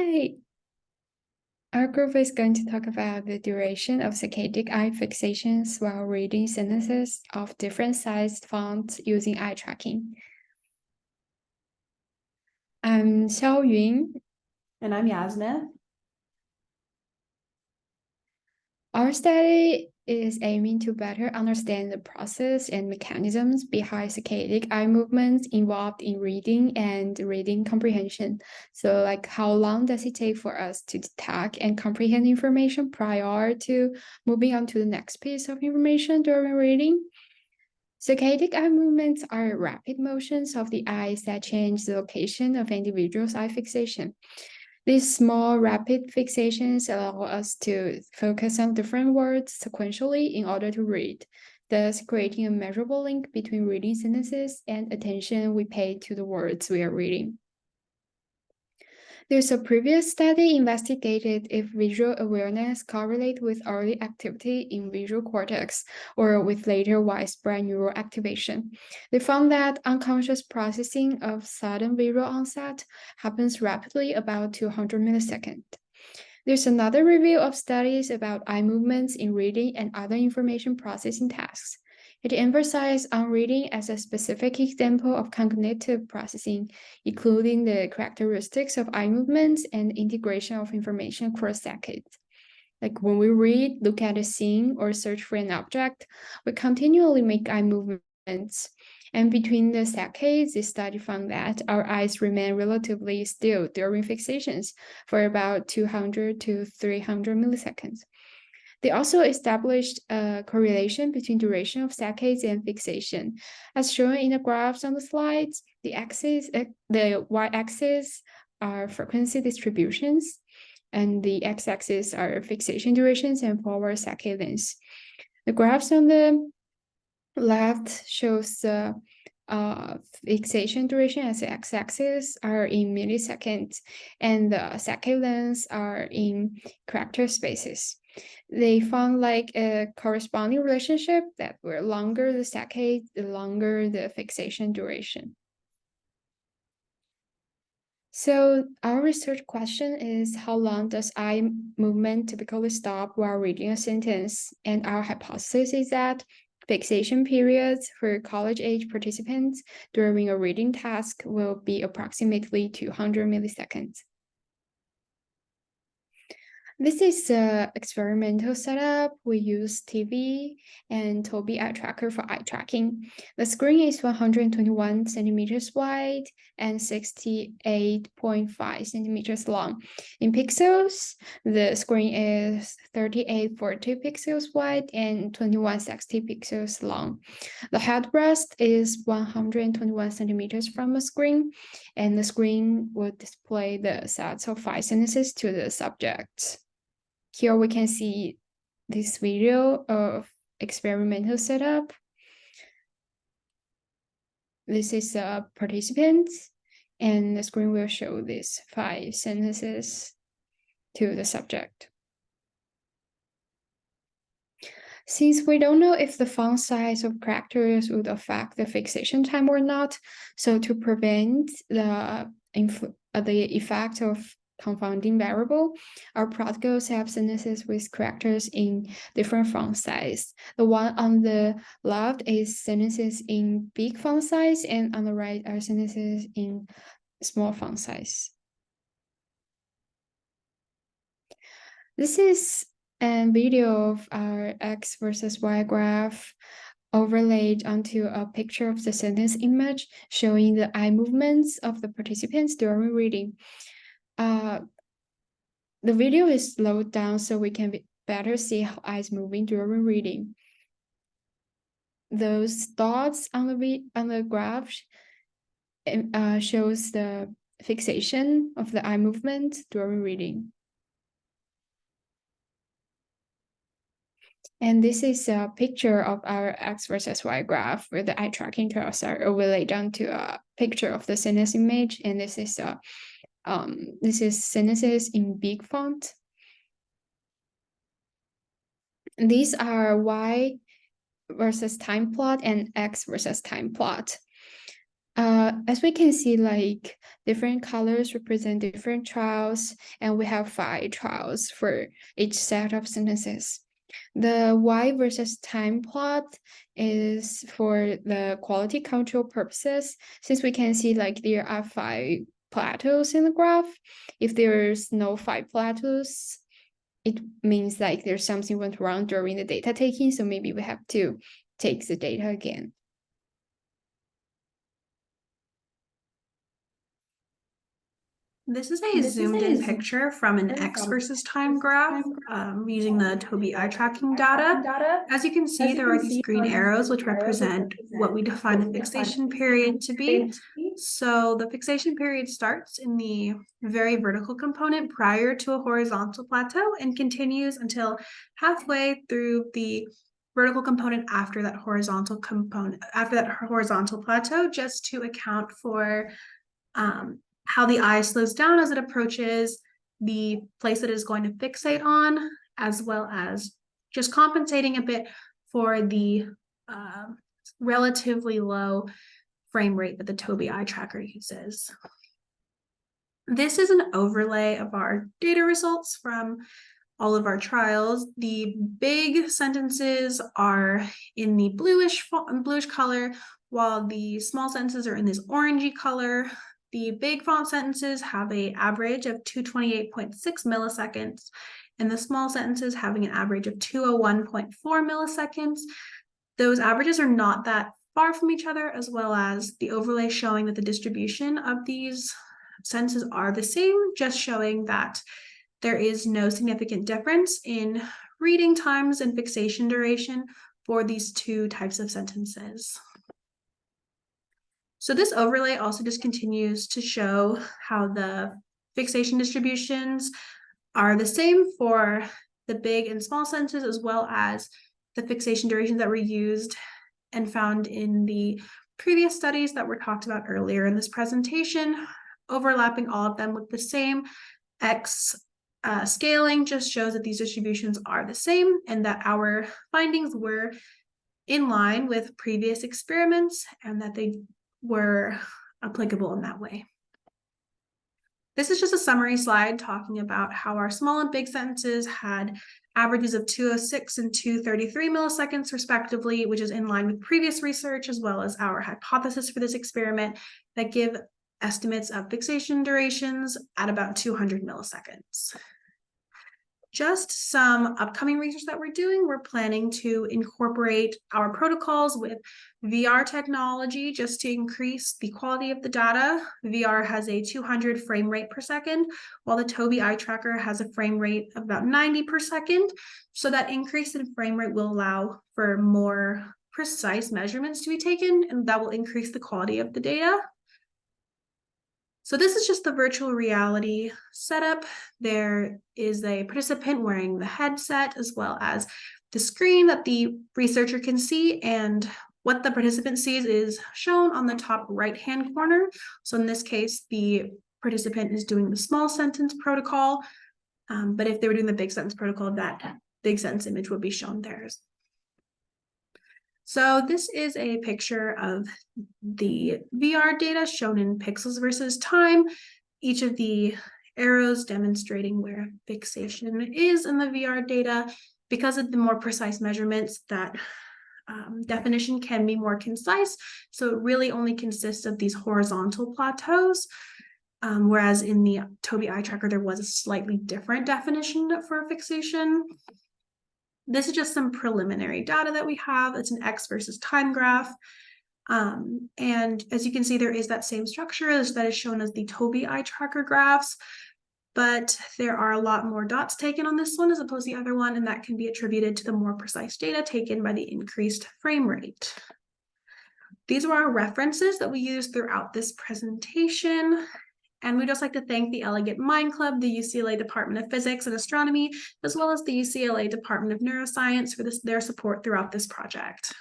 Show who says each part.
Speaker 1: Hi, our group is going to talk about the duration of saccadic eye fixations while reading sentences of different sized fonts using eye tracking. I'm Xiaoyun.
Speaker 2: And I'm Yasna.
Speaker 1: Our study is aiming to better understand the process and mechanisms behind saccadic eye movements involved in reading and reading comprehension. So, like, how long does it take for us to detect and comprehend information prior to moving on to the next piece of information during reading? Saccadic eye movements are rapid motions of the eyes that change the location of individual's eye fixation. These small, rapid fixations allow us to focus on different words sequentially in order to read, thus creating a measurable link between reading sentences and attention we pay to the words we are reading. There's a previous study investigated if visual awareness correlates with early activity in visual cortex or with later widespread neural activation. They found that unconscious processing of sudden visual onset happens rapidly, about 200 milliseconds. There's another review of studies about eye movements in reading and other information processing tasks. It emphasized on reading as a specific example of cognitive processing, including the characteristics of eye movements and integration of information across saccades. Like when we read, look at a scene, or search for an object, we continually make eye movements. And between the saccades, the study found that our eyes remain relatively still during fixations for about 200 to 300 milliseconds. They also established a correlation between duration of saccades and fixation. As shown in the graphs on the slides, the y-axis are frequency distributions, and the x-axis are fixation durations and forward saccade lengths. The graphs on the left shows the fixation duration as the x-axis are in milliseconds, and the saccade lengths are in character spaces. They found like a corresponding relationship that the longer the saccade, the longer the fixation duration. So our research question is, how long does eye movement typically stop while reading a sentence? And our hypothesis is that fixation periods for college-age participants during a reading task will be approximately 200 milliseconds. This is the experimental setup. We use TV and Tobii eye tracker for eye tracking. The screen is 121 centimeters wide and 68.5 centimeters long. In pixels, the screen is 3840 pixels wide and 2160 pixels long. The headrest is 121 centimeters from the screen, and the screen will display the sets of 5 sentences to the subject. Here we can see this video of experimental setup. This is a participant, and the screen will show these 5 sentences to the subject. Since we don't know if the font size of characters would affect the fixation time or not, so to prevent the effect of confounding variable, our protocols have sentences with characters in different font size. The one on the left is sentences in big font size, and on the right are sentences in small font size. This is a video of our X versus Y graph overlaid onto a picture of the sentence image showing the eye movements of the participants during reading. The video is slowed down so we can better see how eyes moving during reading. Those dots on the graph shows the fixation of the eye movement during reading. And this is a picture of our X versus Y graph where the eye tracking terms are overlaid onto a picture of the sentence image, and this is sentences in big font. These are Y versus time plot and X versus time plot. As we can see, like different colors represent different trials, and we have 5 trials for each set of sentences. The Y versus time plot is for the quality control purposes, since we can see like there are 5 plateaus in the graph. If there's no 5 plateaus, it means like there's something went wrong during the data taking, so maybe we have to take the data again.
Speaker 2: This is a zoomed in picture from an X versus time graph using the Tobii eye tracking data. As you can see, there are these green arrows which represent what we define the fixation period to be. So the fixation period starts in the very vertical component prior to a horizontal plateau and continues until halfway through the vertical component after that horizontal plateau, just to account for how the eye slows down as it approaches the place that it is going to fixate on, as well as just compensating a bit for the relatively low frame rate that the Tobii eye tracker uses. This is an overlay of our data results from all of our trials. The big sentences are in the bluish color, while the small sentences are in this orangey color. The big font sentences have an average of 228.6 milliseconds, and the small sentences having an average of 201.4 milliseconds. Those averages are not that far from each other, as well as the overlay showing that the distribution of these sentences are the same, just showing that there is no significant difference in reading times and fixation duration for these 2 types of sentences. So this overlay also just continues to show how the fixation distributions are the same for the big and small sentences, as well as the fixation durations that were used and found in the previous studies that were talked about earlier in this presentation. Overlapping all of them with the same X scaling just shows that these distributions are the same and that our findings were in line with previous experiments and that they were applicable in that way. This is just a summary slide talking about how our small and big sentences had averages of 206 and 233 milliseconds respectively, which is in line with previous research, as well as our hypothesis for this experiment that give estimates of fixation durations at about 200 milliseconds. Just some upcoming research that we're doing. We're planning to incorporate our protocols with VR technology just to increase the quality of the data. VR has a 200 frame rate per second, while the Tobii eye tracker has a frame rate of about 90 per second. So that increase in frame rate will allow for more precise measurements to be taken, and that will increase the quality of the data. So this is just the virtual reality setup. There is a participant wearing the headset, as well as the screen that the researcher can see, and what the participant sees is shown on the top right-hand corner. So in this case, the participant is doing the small sentence protocol, but if they were doing the big sentence protocol, that big sentence image would be shown there. So this is a picture of the VR data shown in pixels versus time. Each of the arrows demonstrating where fixation is in the VR data. Because of the more precise measurements, that definition can be more concise. So it really only consists of these horizontal plateaus. Whereas in the Tobii eye tracker, there was a slightly different definition for fixation. This is just some preliminary data that we have. It's an X versus time graph. And as you can see, there is that same structure that is shown as the Tobii eye tracker graphs, but there are a lot more dots taken on this one as opposed to the other one, and that can be attributed to the more precise data taken by the increased frame rate. These were our references that we used throughout this presentation. And we'd just like to thank the Elegant Mind Club, the UCLA Department of Physics and Astronomy, as well as the UCLA Department of Neuroscience for their support throughout this project.